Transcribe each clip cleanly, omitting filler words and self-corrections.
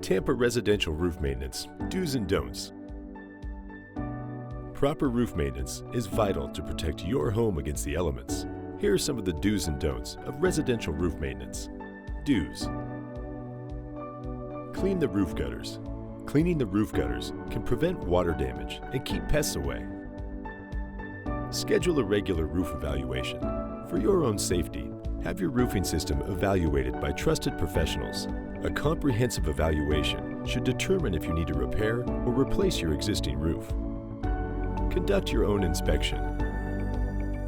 Tampa residential roof maintenance, do's and don'ts. Proper roof maintenance is vital to protect your home against the elements. Here are some of the do's and don'ts of residential roof maintenance. Do's. Clean the roof gutters. Cleaning the roof gutters can prevent water damage and keep pests away. Schedule a regular roof evaluation. For your own safety, have your roofing system evaluated by trusted professionals. A comprehensive evaluation should determine if you need to repair or replace your existing roof. Conduct your own inspection.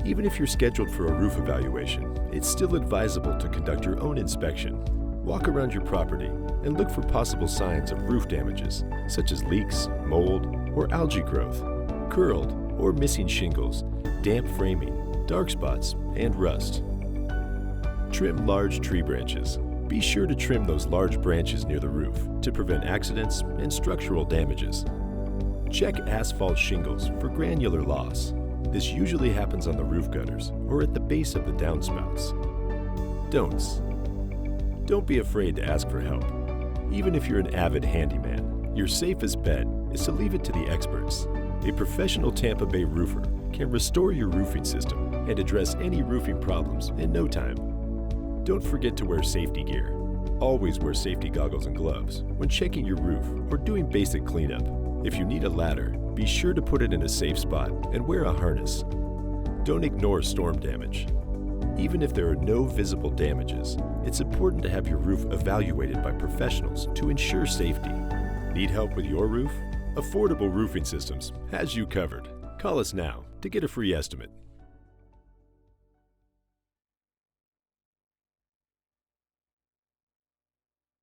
Even if you're scheduled for a roof evaluation, it's still advisable to conduct your own inspection. Walk around your property and look for possible signs of roof damages, such as leaks, mold, or algae growth, curled or missing shingles, damp framing, dark spots, and rust. Trim large tree branches. Be sure to trim those large branches near the roof to prevent accidents and structural damages. Check asphalt shingles for granular loss. This usually happens on the roof gutters or at the base of the downspouts. Don'ts. Don't be afraid to ask for help. Even if you're an avid handyman, your safest bet is to leave it to the experts. A professional Tampa Bay roofer can restore your roofing system and address any roofing problems in no time. Don't forget to wear safety gear. Always wear safety goggles and gloves when checking your roof or doing basic cleanup. If you need a ladder, be sure to put it in a safe spot and wear a harness. Don't ignore storm damage. Even if there are no visible damages, it's important to have your roof evaluated by professionals to ensure safety. Need help with your roof? Affordable Roofing Systems has you covered. Call us now to get a free estimate.